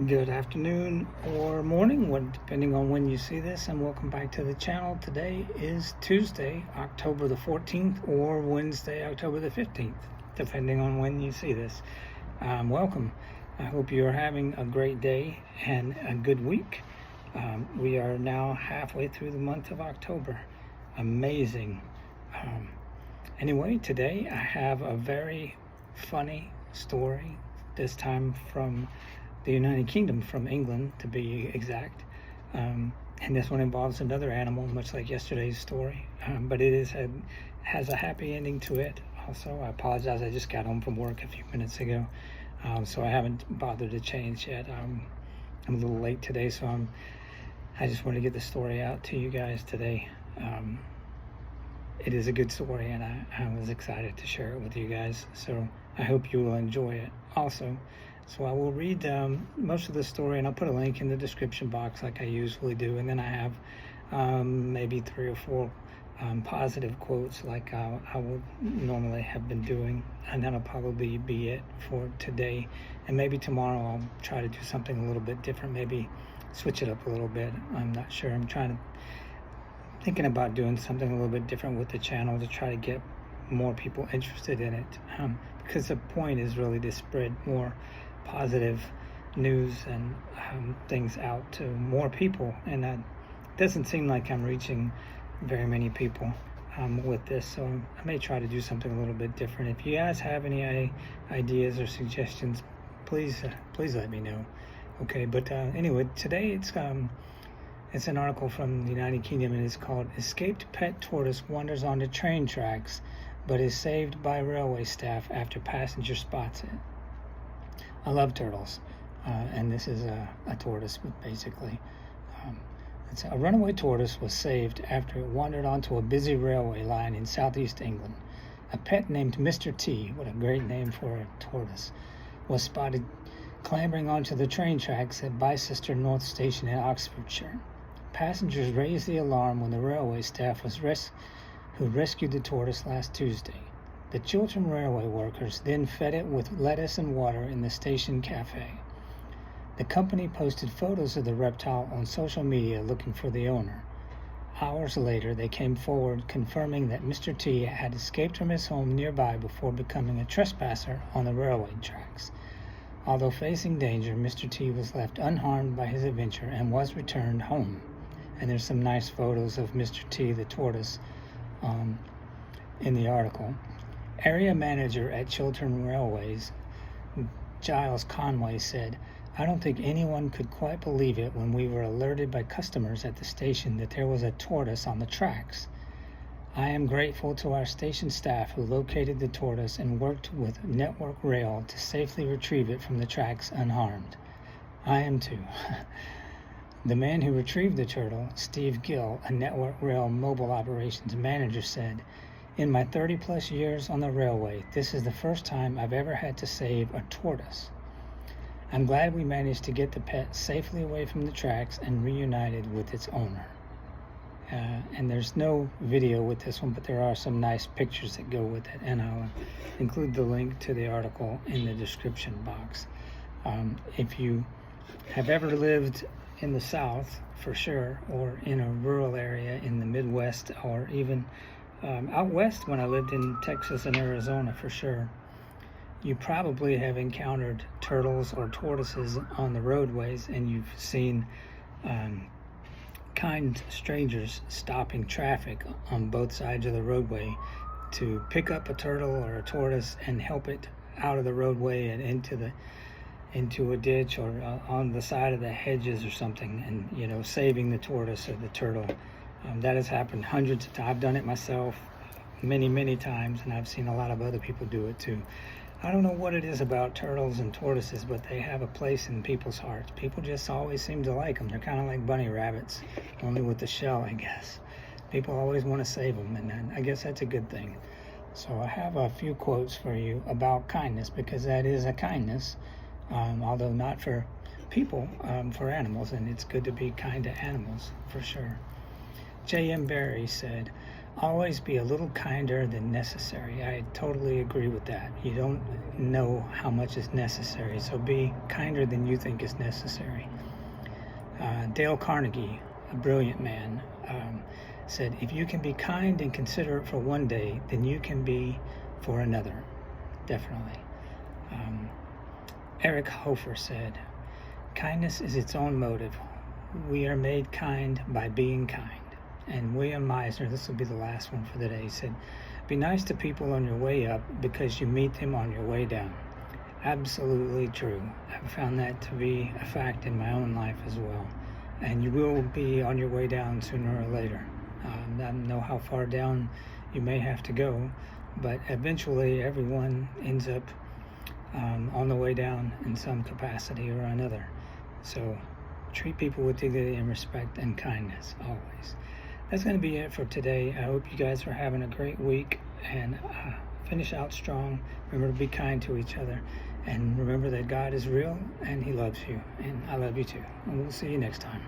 Good afternoon or morning, depending on when you see this, and welcome back to the channel. Today is Tuesday, October the 14th, or Wednesday, October the 15th, depending on when you see this. Welcome. I hope you are having a great day and a good week. We are now halfway through the month of October. Amazing. Anyway, today I have a very funny story, this time from the United Kingdom, from England to be exact. And this one involves another animal, much like yesterday's story, but it has a happy ending to it. Also, I apologize, I just got home from work a few minutes ago, so I haven't bothered to change yet. I'm a little late today, so I just want to get the story out to you guys today. It is a good story, and I was excited to share it with you guys, so I hope you will enjoy it also. So I will read most of the story, and I'll put a link in the description box like I usually do, and then I have maybe 3 or 4 positive quotes like I would normally have been doing, and that'll probably be it for today. And maybe tomorrow I'll try to do something a little bit different, maybe switch it up a little bit. I'm not sure. I'm thinking about doing something a little bit different with the channel to try to get more people interested in it, because the point is really to spread more positive news and things out to more people, and that doesn't seem like I'm reaching very many people with this, so I may try to do something a little bit different. If you guys have any ideas or suggestions, please let me know. Okay, but anyway, today it's an article from the United Kingdom, and it's called "Escaped Pet Tortoise Wanders onto Train Tracks but is saved by railway staff after passenger spots it." I love turtles, and this is a tortoise, basically. It's a runaway tortoise was saved after it wandered onto a busy railway line in southeast England. A pet named Mr. T, what a great name for a tortoise, was spotted clambering onto the train tracks at Bicester North Station in Oxfordshire. Passengers raised the alarm when the railway staff who rescued the tortoise last Tuesday. The Chiltern Railway workers then fed it with lettuce and water in the station cafe. The company posted photos of the reptile on social media looking for the owner. Hours later, they came forward confirming that Mr. T had escaped from his home nearby before becoming a trespasser on the railway tracks. Although facing danger, Mr. T was left unharmed by his adventure and was returned home. And there's some nice photos of Mr. T, the tortoise, in the article. Area manager at Chiltern Railways, Giles Conway, said, "I don't think anyone could quite believe it when we were alerted by customers at the station that there was a tortoise on the tracks. I am grateful to our station staff who located the tortoise and worked with Network Rail to safely retrieve it from the tracks unharmed. I am too." The man who retrieved the turtle, Steve Gill, a Network Rail mobile operations manager, said, "In my 30-plus years on the railway, this is the first time I've ever had to save a tortoise. I'm glad we managed to get the pet safely away from the tracks and reunited with its owner." And there's no video with this one, but there are some nice pictures that go with it, and I'll include the link to the article in the description box. If you have ever lived in the South, for sure, or in a rural area in the Midwest, or even out west when I lived in Texas and Arizona, for sure, you probably have encountered turtles or tortoises on the roadways, and you've seen kind strangers stopping traffic on both sides of the roadway to pick up a turtle or a tortoise and help it out of the roadway and into a ditch or on the side of the hedges or something, and saving the tortoise or the turtle. That has happened hundreds of times. I've done it myself many times, and I've seen a lot of other people do it too. I don't know what it is about turtles and tortoises, but they have a place in people's hearts. People just always seem to like them. They're kind of like bunny rabbits, only with the shell, I guess. People always want to save them, and I guess that's a good thing. So I have a few quotes for you about kindness, because that is a kindness, although not for people, for animals, and it's good to be kind to animals, for sure. J.M. Barrie said, always be a little kinder than necessary. I totally agree with that. You don't know how much is necessary, so be kinder than you think is necessary. Dale Carnegie, a brilliant man, said, if you can be kind and considerate for one day, then you can be for another. Definitely. Eric Hofer said, kindness is its own motive. We are made kind by being kind. And William Meisner, this will be the last one for the day, said, be nice to people on your way up because you meet them on your way down. Absolutely true. I've found that to be a fact in my own life as well. And you will be on your way down sooner or later. I don't know how far down you may have to go, but eventually everyone ends up on the way down in some capacity or another. So treat people with dignity and respect and kindness always. That's going to be it for today. I hope you guys are having a great week and finish out strong. Remember to be kind to each other, and remember that God is real and He loves you, and I love you too. And we'll see you next time.